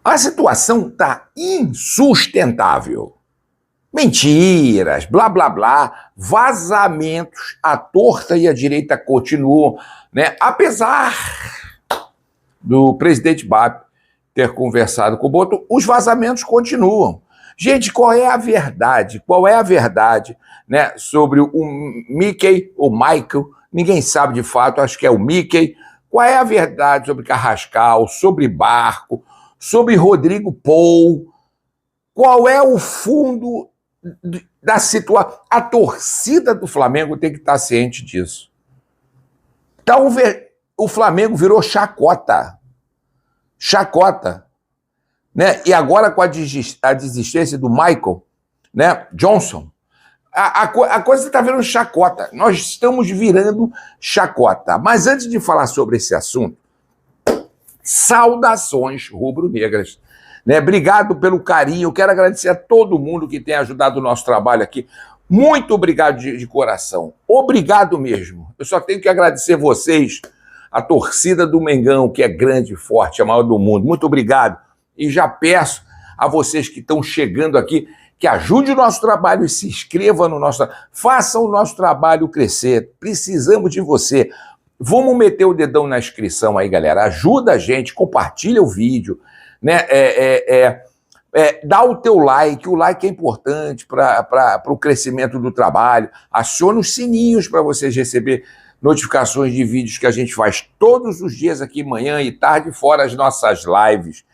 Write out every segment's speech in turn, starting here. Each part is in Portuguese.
A situação está insustentável. Mentiras, blá, blá, blá, vazamentos, à torta e à direita continuam, né? Apesar do presidente BAP ter conversado com o Boto, os vazamentos continuam. Gente, qual é a verdade? Qual é a verdade, né, sobre o Mickey, ou Michael? Ninguém sabe de fato, acho que é o Mickey. Qual é a verdade sobre Carrascal, sobre Barco, sobre Rodrigo Paul? Qual é o fundo da situação? A torcida do Flamengo tem que estar ciente disso. Então, o Flamengo virou chacota. Chacota. Né? E agora com a desistência do Michael, né, Johnson, a coisa está virando chacota. Nós estamos virando chacota. Mas antes de falar sobre esse assunto, saudações rubro-negras. Né? Obrigado pelo carinho. Eu quero agradecer a todo mundo que tem ajudado o nosso trabalho aqui. Muito obrigado de coração. Obrigado mesmo. Eu só tenho que agradecer vocês, a torcida do Mengão, que é grande e forte, a maior do mundo. Muito obrigado. E já peço a vocês que estão chegando aqui que ajude o nosso trabalho e se inscrevam no nosso trabalho. Façam o nosso trabalho crescer. Precisamos de você. Vamos meter o dedão na inscrição aí, galera. Ajuda a gente, compartilha o vídeo, né? Dá o teu like. O like é importante para o crescimento do trabalho. Aciona os sininhos para vocês receberem notificações de vídeos que a gente faz todos os dias aqui, manhã e tarde, fora as nossas lives.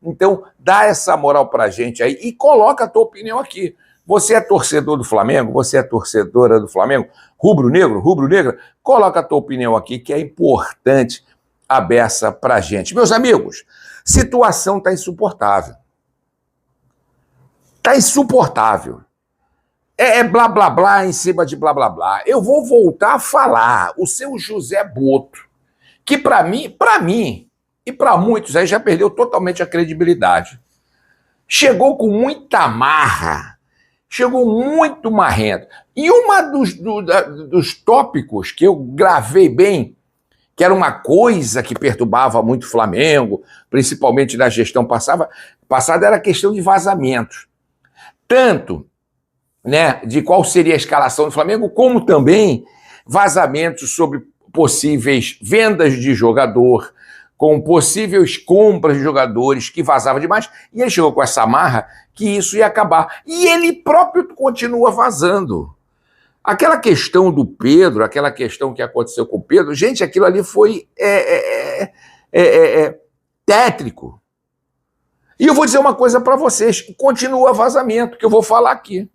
Então, dá essa moral pra gente aí e coloca a tua opinião aqui. Você é torcedor do Flamengo? Você é torcedora do Flamengo? Rubro-negro? Rubro-negra? Coloca a tua opinião aqui, que é importante a beça pra gente. Meus amigos, situação tá insuportável. Tá insuportável. É blá, blá, blá em cima de blá, blá, blá. Eu vou voltar a falar. O seu José Boto, que pra mim, e para muitos aí já perdeu totalmente a credibilidade. Chegou com muita marra, chegou muito marrento. E uma dos tópicos que eu gravei bem, que era uma coisa que perturbava muito o Flamengo, principalmente na gestão passada, era a questão de vazamentos. Tanto, né, de qual seria a escalação do Flamengo, como também vazamentos sobre possíveis vendas de jogador, com possíveis compras de jogadores que vazavam demais, e ele chegou com essa marra que isso ia acabar. E ele próprio continua vazando. Aquela questão do Pedro, aquela questão que aconteceu com o Pedro, gente, aquilo ali foi tétrico. E eu vou dizer uma coisa para vocês, continua vazamento, que eu vou falar aqui.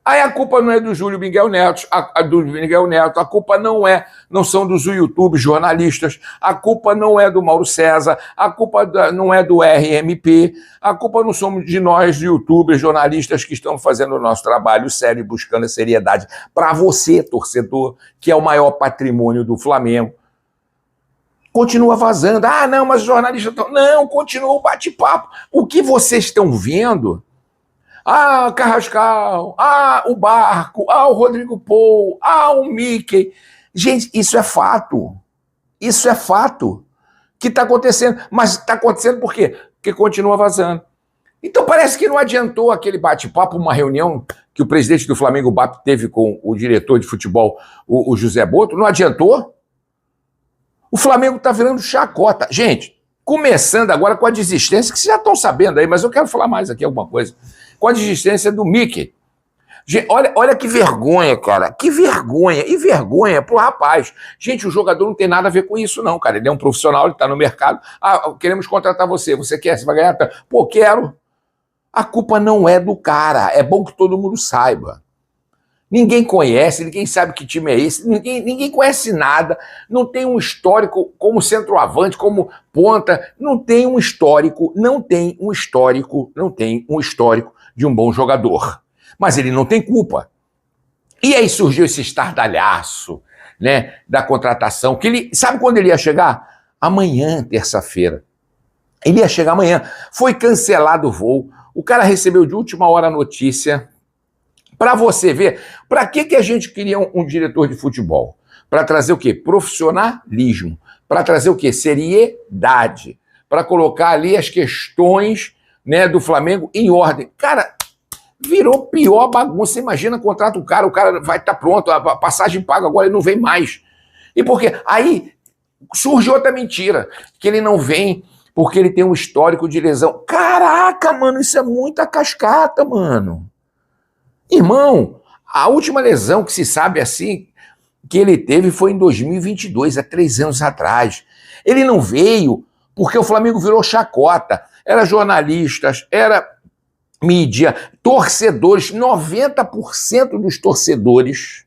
Aí a culpa não é do Júlio Miguel Neto, a culpa não são dos YouTube jornalistas, a culpa não é do Mauro César, a culpa não é do RMP, a culpa não somos de nós, YouTubers, jornalistas que estamos fazendo o nosso trabalho sério e buscando a seriedade para você, torcedor, que é o maior patrimônio do Flamengo. Continua vazando. Ah, não, mas os jornalistas estão... Não, continua o bate-papo. O que vocês estão vendo... Ah, Carrascal, o Barco, o Rodrigo Paul, o Mickey. Gente, isso é fato. Isso é fato que está acontecendo. Mas está acontecendo por quê? Porque continua vazando. Então parece que não adiantou aquele bate-papo, uma reunião que o presidente do Flamengo, o BAP, teve com o diretor de futebol, o José Boto. Não adiantou? O Flamengo está virando chacota. Gente, começando agora com a desistência, que vocês já estão sabendo aí, mas eu quero falar mais aqui alguma coisa. Com a desistência do Mickey. Gente, olha que vergonha, cara. Que vergonha. E vergonha pro rapaz. Gente, o jogador não tem nada a ver com isso, não, cara. Ele é um profissional, ele tá no mercado. Ah, queremos contratar você. Você quer? Você vai ganhar? Pô, quero. A culpa não é do cara. É bom que todo mundo saiba. Ninguém conhece, ninguém sabe que time é esse, ninguém conhece nada, não tem um histórico como centroavante, como ponta, não tem um histórico de um bom jogador. Mas ele não tem culpa. E aí surgiu esse estardalhaço, né, da contratação, que ele, sabe quando ele ia chegar? Amanhã, terça-feira. Ele ia chegar amanhã. Foi cancelado o voo, o cara recebeu de última hora a notícia. Para você ver, para que a gente queria um diretor de futebol? Para trazer o quê? Profissionalismo. Para trazer o quê? Seriedade. para colocar ali as questões, né, do Flamengo em ordem. Cara, virou pior bagunça. Imagina, contrata o cara vai estar pronto, a passagem paga agora, ele não vem mais. E por quê? Aí surge outra mentira, que ele não vem porque ele tem um histórico de lesão. Caraca, mano, isso é muita cascata, mano. Irmão, a última lesão que se sabe assim que ele teve foi em 2022, há 3 anos atrás. Ele não veio porque o Flamengo virou chacota. Era jornalistas, era mídia, torcedores, 90% dos torcedores,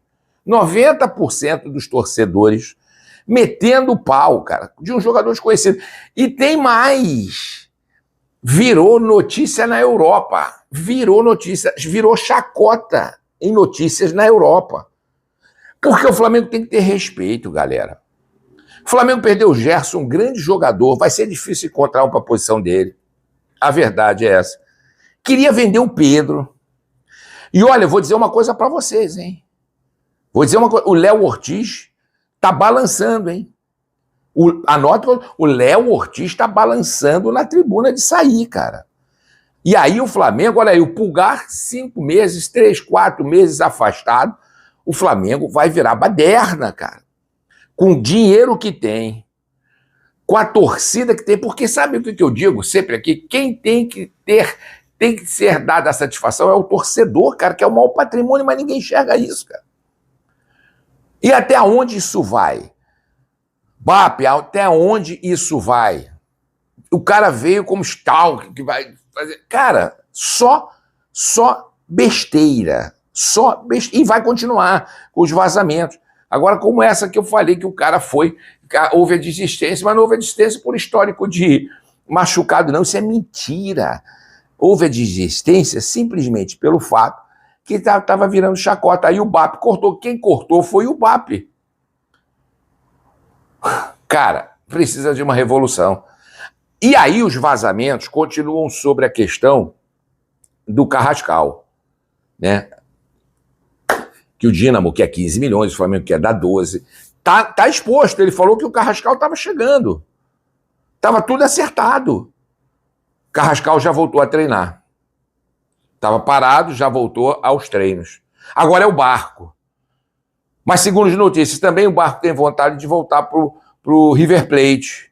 90% dos torcedores metendo o pau, cara, de um jogador desconhecido. E tem mais. Virou notícia na Europa. Virou notícia, virou chacota em notícias na Europa. Porque o Flamengo tem que ter respeito, galera. O Flamengo perdeu o Gerson, um grande jogador. Vai ser difícil encontrar um para a posição dele. A verdade é essa. Queria vender o Pedro. E olha, eu vou dizer uma coisa para vocês, hein? Vou dizer uma coisa. O Léo Ortiz tá balançando, hein? Anota, o Léo Ortiz tá balançando na tribuna de sair, cara. E aí o Flamengo, olha aí, o Pulgar, 5 meses, 3, 4 meses afastado, o Flamengo vai virar baderna, cara. Com o dinheiro que tem, com a torcida que tem, porque sabe o que eu digo sempre aqui? Quem tem que ser dada a satisfação é o torcedor, cara, que é o maior patrimônio, mas ninguém enxerga isso, cara. E até onde isso vai? BAP, até onde isso vai? O cara veio como stalker, que vai fazer... Cara, só besteira. E vai continuar com os vazamentos. Agora, como essa que eu falei, que o cara foi... Houve a desistência, mas não houve a desistência por histórico de machucado, não. Isso é mentira. Houve a desistência simplesmente pelo fato que estava virando chacota. Aí o BAP cortou. Quem cortou foi o BAP. Cara, precisa de uma revolução. E aí os vazamentos continuam sobre a questão do Carrascal, né? Que o Dínamo quer 15 milhões, o Flamengo quer dar 12. Tá exposto. Ele falou que o Carrascal estava chegando. Estava tudo acertado. Carrascal já voltou a treinar. Estava parado, já voltou aos treinos. Agora é o Barco. Mas, segundo as notícias, também o Barco tem vontade de voltar pro River Plate.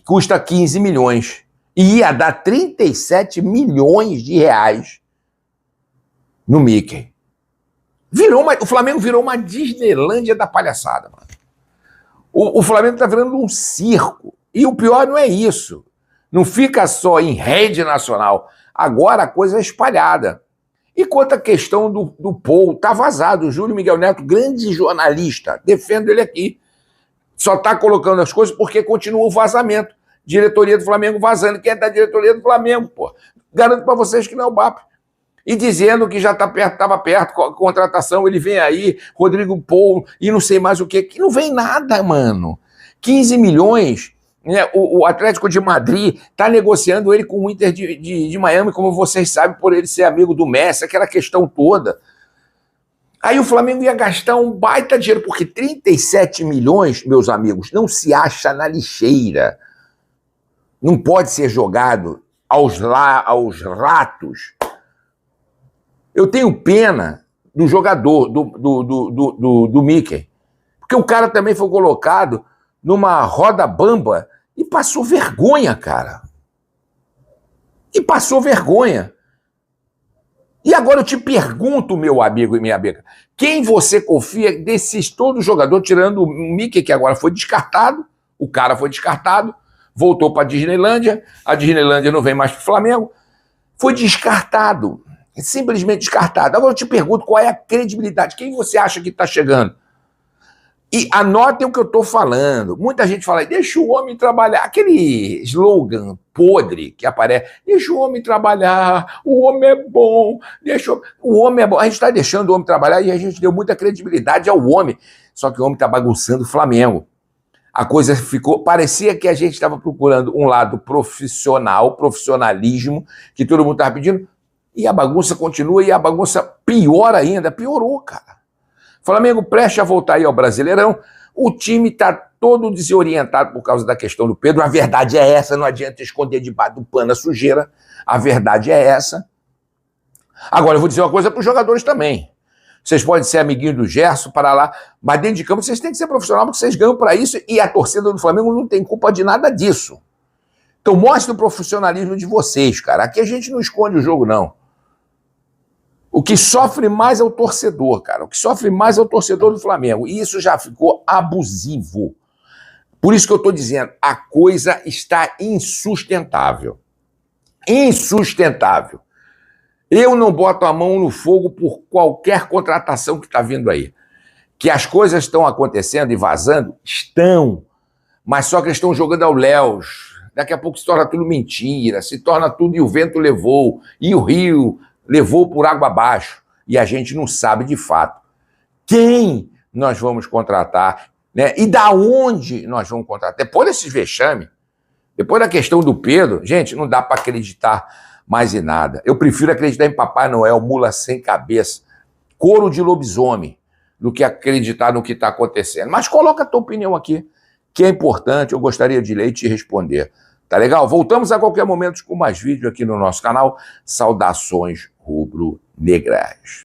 Custa 15 milhões. E ia dar 37 milhões de reais no Mickey. O Flamengo virou uma Disneylândia da palhaçada, mano. O Flamengo tá virando um circo. E o pior não é isso. Não fica só em rede nacional. Agora a coisa é espalhada. E quanto à questão do Paul, tá vazado. O Júlio Miguel Neto, grande jornalista, defendo ele aqui. Só tá colocando as coisas porque continua o vazamento. Diretoria do Flamengo vazando. Quem é da diretoria do Flamengo, pô? Garanto para vocês que não é o BAP. E dizendo que já estava perto, com a contratação, ele vem aí, Rodrigo Paul, e não sei mais o quê. Que não vem nada, mano. 15 milhões, né? O Atlético de Madrid está negociando ele com o Inter de Miami, como vocês sabem, por ele ser amigo do Messi, aquela questão toda. Aí o Flamengo ia gastar um baita dinheiro, porque 37 milhões, meus amigos, não se acha na lixeira. Não pode ser jogado aos ratos. Eu tenho pena do jogador, do Mickey, porque o cara também foi colocado numa roda bamba e passou vergonha, cara. E passou vergonha. E agora eu te pergunto, meu amigo e minha amiga, quem você confia desses todos jogadores, tirando o Mickey, que agora foi descartado, o cara foi descartado, voltou para a Disneylândia não vem mais para o Flamengo, foi descartado. Simplesmente descartado. Agora eu te pergunto qual é a credibilidade. Quem você acha que está chegando? E anotem o que eu estou falando. Muita gente fala, deixa o homem trabalhar. Aquele slogan podre que aparece, deixa o homem trabalhar, o homem é bom, o homem é bom. A gente está deixando o homem trabalhar e a gente deu muita credibilidade ao homem. Só que o homem está bagunçando o Flamengo. A coisa parecia que a gente estava procurando um lado profissional, profissionalismo, que todo mundo estava pedindo. E a bagunça continua, e a bagunça pior ainda, piorou, cara. Flamengo preste a voltar aí ao Brasileirão, o time tá todo desorientado por causa da questão do Pedro. A verdade é essa, não adianta esconder debaixo do pano a sujeira. A verdade é essa. Agora, eu vou dizer uma coisa para os jogadores também. Vocês podem ser amiguinhos do Gerson, para lá, mas dentro de campo vocês têm que ser profissional, porque vocês ganham para isso, e a torcida do Flamengo não tem culpa de nada disso. Então mostre o profissionalismo de vocês, cara. Aqui a gente não esconde o jogo, não. O que sofre mais é o torcedor, cara. O que sofre mais é o torcedor do Flamengo. E isso já ficou abusivo. Por isso que eu estou dizendo, a coisa está insustentável. Insustentável. Eu não boto a mão no fogo por qualquer contratação que está vindo aí. Que as coisas estão acontecendo e vazando? Estão. Mas só que eles estão jogando ao léus. Daqui a pouco se torna tudo mentira, se torna tudo e o vento levou, e o rio levou por água abaixo. E a gente não sabe de fato quem nós vamos contratar, né? E da onde nós vamos contratar. Depois desses vexame, depois da questão do Pedro, gente, não dá para acreditar mais em nada. Eu prefiro acreditar em Papai Noel, mula sem cabeça, couro de lobisomem, do que acreditar no que está acontecendo. Mas coloca a tua opinião aqui, que é importante, eu gostaria de ler e te responder. Tá legal? Voltamos a qualquer momento com mais vídeo aqui no nosso canal. Saudações rubro-negras.